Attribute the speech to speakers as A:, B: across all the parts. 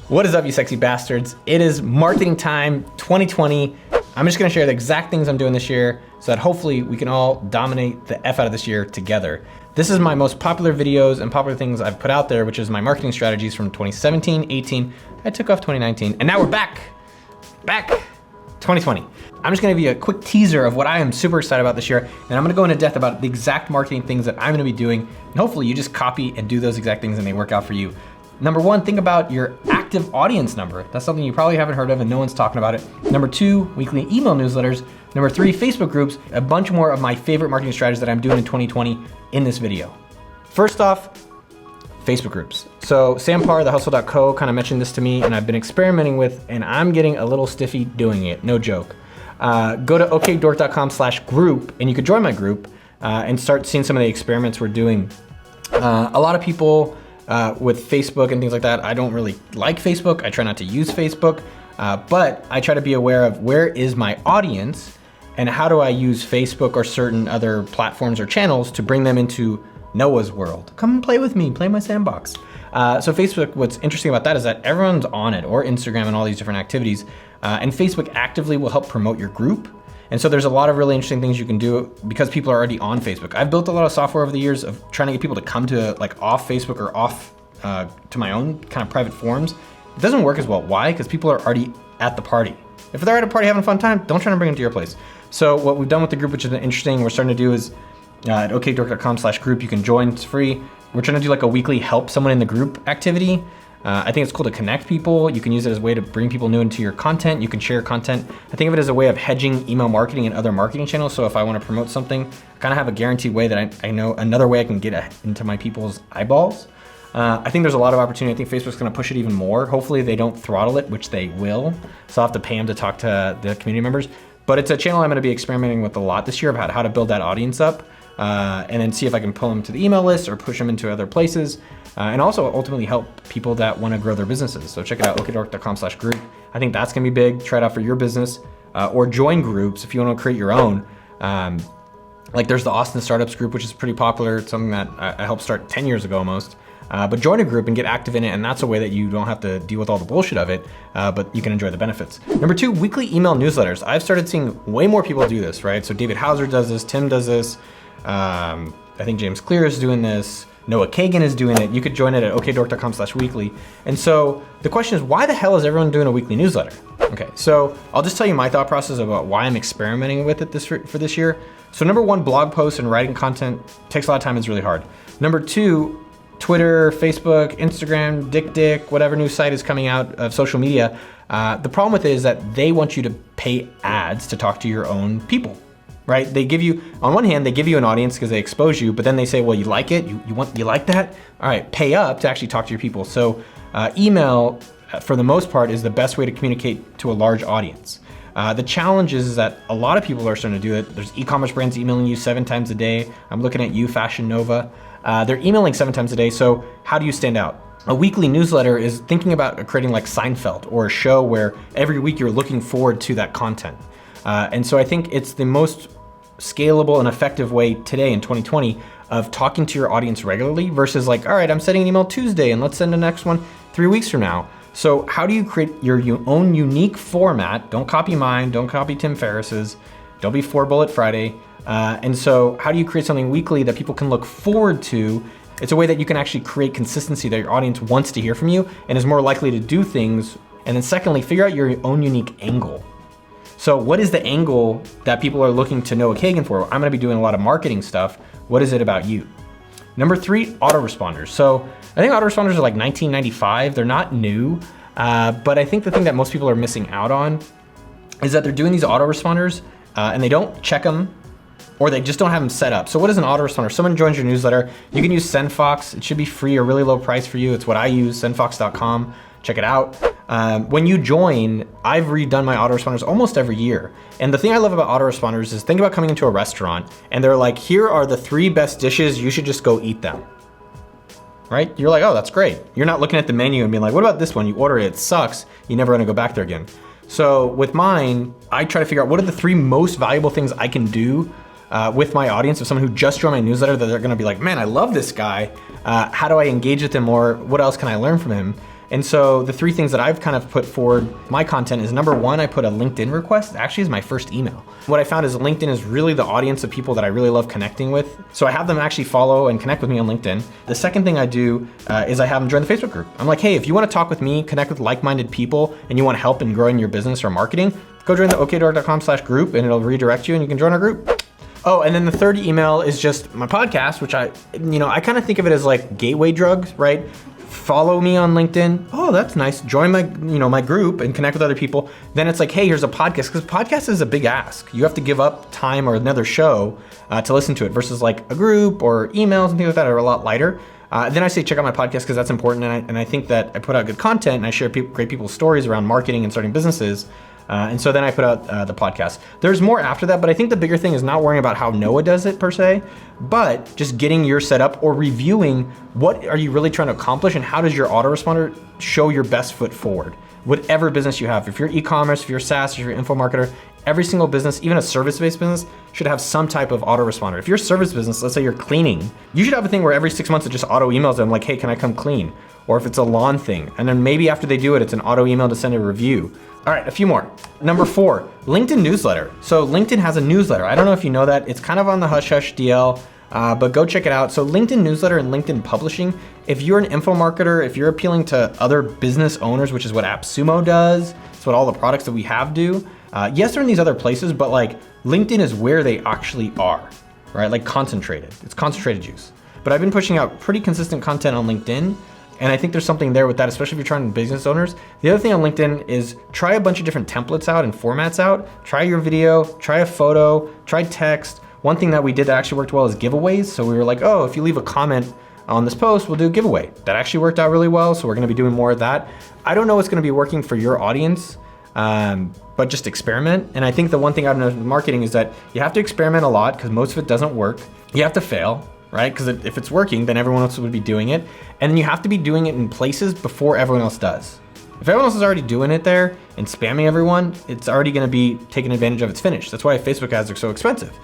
A: What is up, you sexy bastards? It is marketing time 2020. I'm just gonna share the exact things I'm doing this year so that hopefully we can all dominate the F out of this year together. This is my most popular videos and popular things I've put out there, which is my marketing strategies from 2017, 18. I took off 2019, and now we're back 2020. I'm just gonna give you a quick teaser of what I am super excited about this year, and I'm gonna go into depth about the exact marketing things that I'm gonna be doing, and hopefully you just copy and do those exact things and they work out for you. Number one, think about your active audience number. That's something you probably haven't heard of and no one's talking about it. Number two, weekly email newsletters. Number three, Facebook groups. A bunch more of my favorite marketing strategies that I'm doing in 2020 in this video. First off, Facebook groups. So Sam Parr, thehustle.co, kind of mentioned this to me and I've been experimenting with, and I'm getting a little stiffy doing it, no joke. Go to okdork.com/group and you could join my group and start seeing some of the experiments we're doing. A lot of people with Facebook and things like that, I don't really like Facebook. I try not to use Facebook, but I try to be aware of where is my audience and how do I use Facebook or certain other platforms or channels to bring them into Noah's world. Come and play with me, play my sandbox. So Facebook, what's interesting about that is that everyone's on it, or Instagram and all these different activities. And Facebook actively will help promote your group. And so there's a lot of really interesting things you can do because people are already on Facebook. I've built a lot of software over the years of trying to get people to come to like off Facebook or off to my own kind of private forums. It doesn't work as well. Why? Because people are already at the party. If they're at a party having a fun time, don't try to bring them to your place. So what we've done with the group, which is interesting, we're starting to do is at okdork.com/group, you can join, it's free. We're trying to do like a weekly help someone in the group activity. I think it's cool to connect people. You can use it as a way to bring people new into your content. You can share content. I think of it as a way of hedging email marketing and other marketing channels. So if I want to promote something, I kind of have a guaranteed way that I know another way I can get into my people's eyeballs. I think there's a lot of opportunity. I think Facebook's going to push it even more. Hopefully they don't throttle it, which they will. So I'll have to pay them to talk to the community members. But it's a channel I'm going to be experimenting with a lot this year about how to build that audience up and then see if I can pull them to the email list or push them into other places. And also ultimately help people that want to grow their businesses. So check it out, okdork.com/group. I think that's gonna be big. Try it out for your business or join groups if you want to create your own. Like there's the Austin Startups group, which is pretty popular. It's something that I helped start 10 years ago almost. But join a group and get active in it, and that's a way that you don't have to deal with all the bullshit of it, but you can enjoy the benefits. Number two, weekly email newsletters. I've started seeing way more people do this, right? So David Hauser does this, Tim does this. I think James Clear is doing this. Noah Kagan is doing it. You could join it at okdork.com/weekly. And so the question is, why the hell is everyone doing a weekly newsletter? Okay, so I'll just tell you my thought process about why I'm experimenting with it for this year. So number one, blog posts and writing content takes a lot of time, it's really hard. Number two, Twitter, Facebook, Instagram, Dick, whatever new site is coming out of social media. The problem with it is that they want you to pay ads to talk to your own people. Right? They give you, on one hand, they give you an audience because they expose you, but then they say, well, you like it? You like that? All right, pay up to actually talk to your people. So email, for the most part, is the best way to communicate to a large audience. The challenge is that a lot of people are starting to do it. There's e-commerce brands emailing you 7 times a day. I'm looking at you, Fashion Nova. They're emailing 7 times a day. So how do you stand out? A weekly newsletter is thinking about creating like Seinfeld or a show where every week you're looking forward to that content. And so I think it's the most scalable and effective way today in 2020 of talking to your audience regularly versus like, all right, I'm sending an email Tuesday and let's send the next one 3 weeks from now. So how do you create your own unique format? Don't copy mine, don't copy Tim Ferriss's, don't be 4 Bullet Friday. And so how do you create something weekly that people can look forward to? It's a way that you can actually create consistency that your audience wants to hear from you and is more likely to do things. And then secondly, figure out your own unique angle. So what is the angle that people are looking to Noah Kagan for? I'm gonna be doing a lot of marketing stuff. What is it about you? Number three, autoresponders. So I think autoresponders are like 1995. They're not new, but I think the thing that most people are missing out on is that they're doing these autoresponders and they don't check them or they just don't have them set up. So what is an autoresponder? Someone joins your newsletter. You can use SendFox. It should be free or really low price for you. It's what I use, sendfox.com. Check it out. When you join, I've redone my autoresponders almost every year. And the thing I love about autoresponders is think about coming into a restaurant and they're like, here are the 3 best dishes, you should just go eat them. Right? You're like, oh, that's great. You're not looking at the menu and being like, what about this one? You order it, it sucks. You never want to go back there again. So with mine, I try to figure out what are the 3 most valuable things I can do with my audience of someone who just joined my newsletter that they're gonna be like, man, I love this guy. How do I engage with him more? What else can I learn from him? And so the three things that I've kind of put forward my content is, number one, I put a LinkedIn request. It actually is my first email. What I found is LinkedIn is really the audience of people that I really love connecting with. So I have them actually follow and connect with me on LinkedIn. The second thing I do is I have them join the Facebook group. I'm like, hey, if you want to talk with me, connect with like-minded people, and you want help in growing your business or marketing, go join the okdork.com/group and it'll redirect you and you can join our group. Oh, and then the third email is just my podcast, which I kind of think of it as like gateway drugs, right? Follow me on LinkedIn. Oh, that's nice. Join my, my group and connect with other people. Then it's like, hey, here's a podcast, because podcast is a big ask. You have to give up time or another show to listen to it versus like a group or emails and things like that are a lot lighter. Then I say check out my podcast because that's important, and I think that I put out good content and I share great people's stories around marketing and starting businesses. And so then I put out the podcast. There's more after that, but I think the bigger thing is not worrying about how Noah does it per se, but just getting your setup or reviewing what are you really trying to accomplish and how does your autoresponder show your best foot forward. Whatever business you have, if you're e-commerce, if you're SaaS, if you're info marketer, every single business, even a service-based business, should have some type of autoresponder. If you're a service business, let's say you're cleaning, you should have a thing where every 6 months it just auto emails them like, hey, can I come clean? Or if it's a lawn thing, and then maybe after they do it, it's an auto email to send a review. All right, a few more. Number 4, LinkedIn newsletter. So LinkedIn has a newsletter. I don't know if you know that. It's kind of on the hush hush DL, but go check it out. So LinkedIn newsletter and LinkedIn publishing, if you're an info marketer, if you're appealing to other business owners, which is what AppSumo does, it's what all the products that we have do. Yes, they're in these other places, but like LinkedIn is where they actually are, right? Like concentrated. It's concentrated juice. But I've been pushing out pretty consistent content on LinkedIn. And I think there's something there with that, especially if you're trying to business owners. The other thing on LinkedIn is try a bunch of different templates out and formats out. Try your video, try a photo, try text. One thing that we did that actually worked well is giveaways. So we were like, oh, if you leave a comment on this post, we'll do a giveaway. That actually worked out really well. So we're gonna be doing more of that. I don't know what's gonna be working for your audience, but just experiment. And I think the one thing I've noticed with marketing is that you have to experiment a lot because most of it doesn't work. You have to fail, right? Because if it's working, then everyone else would be doing it. And then you have to be doing it in places before everyone else does. If everyone else is already doing it there and spamming everyone, it's already gonna be taken advantage of, it's finished. That's why Facebook ads are so expensive.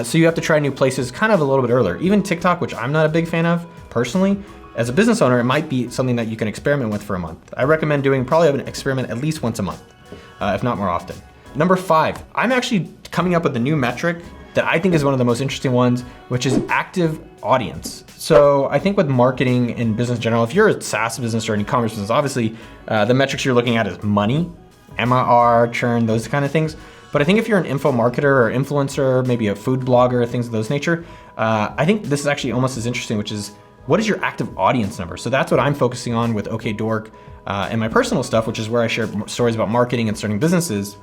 A: So you have to try new places kind of a little bit earlier. Even TikTok, which I'm not a big fan of personally, as a business owner, it might be something that you can experiment with for a month. I recommend doing probably an experiment at least once a month, if not more often. Number 5, I'm actually coming up with a new metric that I think is one of the most interesting ones, which is active audience. So I think with marketing and business in general, if you're a SaaS business or an e-commerce business, obviously the metrics you're looking at is money, MRR, churn, those kind of things. But I think if you're an info marketer or influencer, maybe a food blogger, things of those nature, I think this is actually almost as interesting, which is what is your active audience number? So that's what I'm focusing on with OKDork and my personal stuff, which is where I share stories about marketing and starting businesses.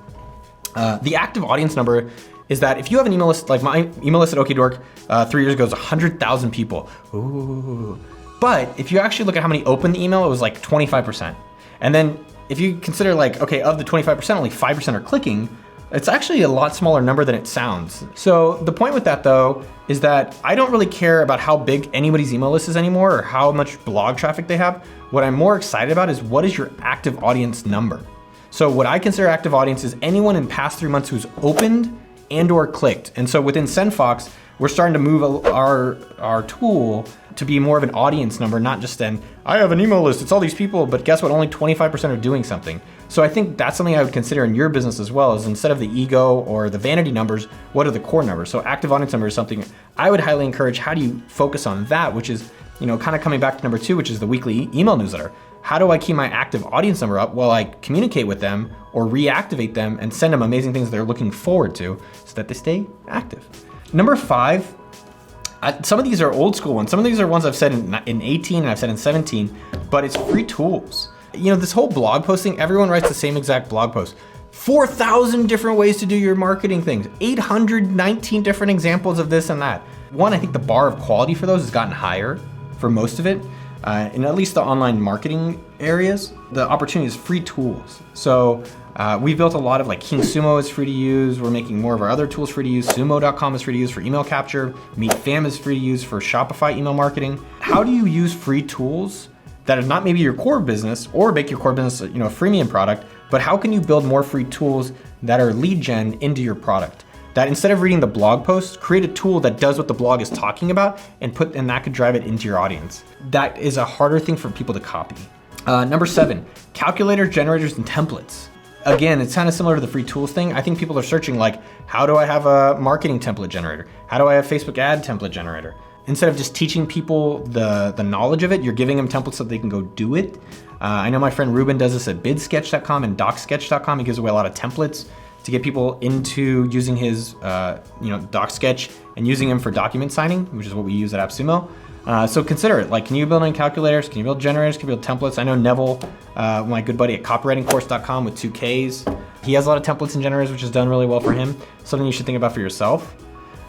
A: The active audience number is that if you have an email list, like my email list at OKDork 3 years ago was 100,000 people. Ooh. But if you actually look at how many opened the email, it was like 25%. And then if you consider like, okay, of the 25%, only 5% are clicking, it's actually a lot smaller number than it sounds. So the point with that though, is that I don't really care about how big anybody's email list is anymore or how much blog traffic they have. What I'm more excited about is what is your active audience number? So what I consider active audience is anyone in past 3 months who's opened and or clicked. And so within SendFox, we're starting to move our tool to be more of an audience number, not just I have an email list, it's all these people, but guess what, only 25% are doing something. So I think that's something I would consider in your business as well, is instead of the ego or the vanity numbers, what are the core numbers? So active audience number is something I would highly encourage. How do you focus on that, which is, kind of coming back to number 2, which is the weekly email newsletter. How do I keep my active audience number up while I communicate with them or reactivate them and send them amazing things they're looking forward to so that they stay active? Number 5, some of these are old school ones. Some of these are ones I've said in 18 and I've said in 17, but it's free tools. This whole blog posting, everyone writes the same exact blog post. 4,000 different ways to do your marketing things, 819 different examples of this and that. One, I think the bar of quality for those has gotten higher for most of it. In at least the online marketing areas, the opportunity is free tools. So we built a lot of King Sumo is free to use. We're making more of our other tools free to use. Sumo.com is free to use for email capture. MeetFam is free to use for Shopify email marketing. How do you use free tools that are not maybe your core business or make your core business a freemium product, but how can you build more free tools that are lead gen into your product? That instead of reading the blog post, create a tool that does what the blog is talking about and that could drive it into your audience. That is a harder thing for people to copy. Number 7, calculators, generators, and templates. Again, it's kind of similar to the free tools thing. I think people are searching like, how do I have a marketing template generator? How do I have Facebook ad template generator? Instead of just teaching people the knowledge of it, you're giving them templates so they can go do it. I know my friend Ruben does this at bidsketch.com and docsketch.com. He gives away a lot of templates to get people into using his DocSketch and using them for document signing, which is what we use at AppSumo. So consider it. Like, can you build on calculators? Can you build generators? Can you build templates? I know Neville, my good buddy at copywritingcourse.com with 2 Ks. He has a lot of templates and generators, which has done really well for him. Something you should think about for yourself.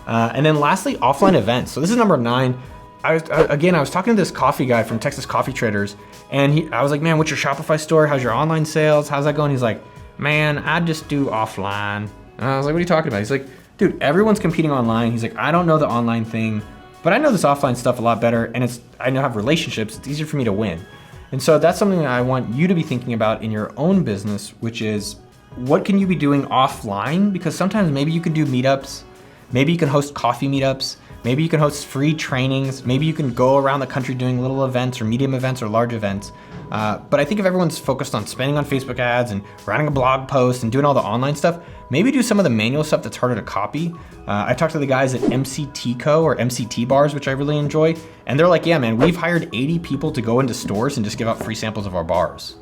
A: And then lastly, offline events. So this is number 9. I was talking to this coffee guy from Texas Coffee Traders, and I was like, man, what's your Shopify store? How's your online sales? How's that going? He's like, man, I just do offline. And I was like, what are you talking about? He's like, dude, everyone's competing online. He's like, I don't know the online thing, but I know this offline stuff a lot better, and I know I have relationships. It's easier for me to win. And so that's something that I want you to be thinking about in your own business, which is what can you be doing offline? Because sometimes maybe you can do meetups, maybe you can host coffee meetups, maybe you can host free trainings, maybe you can go around the country doing little events or medium events or large events. But I think if everyone's focused on spending on Facebook ads and writing a blog post and doing all the online stuff, maybe do some of the manual stuff that's harder to copy. I talked to the guys at MCT Co or MCT Bars, which I really enjoy. And they're like, yeah, man, we've hired 80 people to go into stores and just give out free samples of our bars.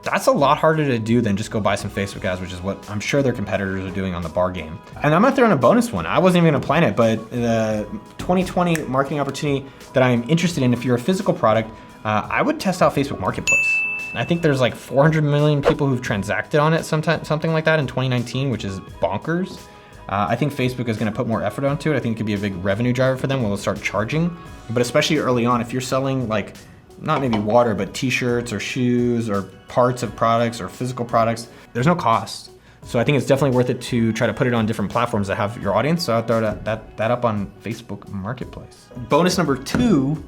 A: That's a lot harder to do than just go buy some Facebook ads, which is what I'm sure their competitors are doing on the bar game. And I'm gonna throw in a bonus one. I wasn't even gonna plan it, but the 2020 marketing opportunity that I'm interested in, if you're a physical product, I would test out Facebook Marketplace. I think there's like 400 million people who've transacted on it, something like that in 2019, which is bonkers. I think Facebook is gonna put more effort onto it. I think it could be a big revenue driver for them when they'll start charging. But especially early on, if you're selling like, not maybe water, but t-shirts or shoes or parts of products or physical products, there's no cost. So I think it's definitely worth it to try to put it on different platforms that have your audience. So I'll throw that up on Facebook Marketplace. Bonus number two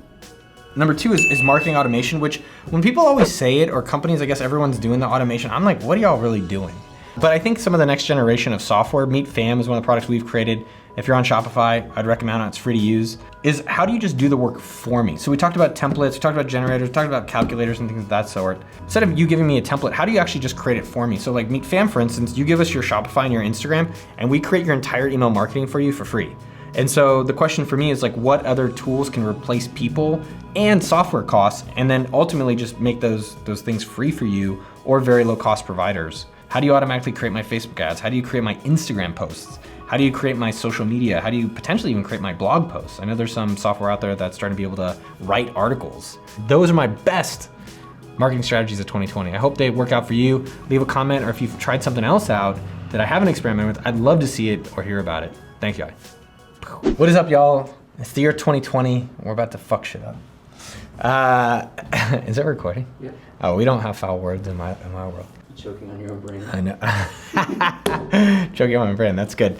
A: is marketing automation, which when people always say it, or companies, I guess everyone's doing the automation, I'm like, what are y'all really doing? But I think some of the next generation of software, Meet Fam is one of the products we've created. If you're on Shopify, I'd recommend it, it's free to use, is how do you just do the work for me? So we talked about templates, we talked about generators, we talked about calculators and things of that sort. Instead of you giving me a template, how do you actually just create it for me? So like Meet Fam, for instance, you give us your Shopify and your Instagram, and we create your entire email marketing for you for free. And so the question for me is like, what other tools can replace people and software costs, and then ultimately just make those things free for you or very low cost providers? How do you automatically create my Facebook ads? How do you create my Instagram posts? How do you create my social media? How do you potentially even create my blog posts? I know there's some software out there that's starting to be able to write articles. Those are my best marketing strategies of 2020. I hope they work out for you. Leave a comment, or if you've tried something else out that I haven't experimented with, I'd love to see it or hear about it. Thank you. What is up, y'all? It's the year 2020. We're about to fuck shit up. Is it recording?
B: Yeah.
A: Oh, we don't have foul words in my world.
B: Choking on your own brain.
A: I know. Choking on my brain, that's good.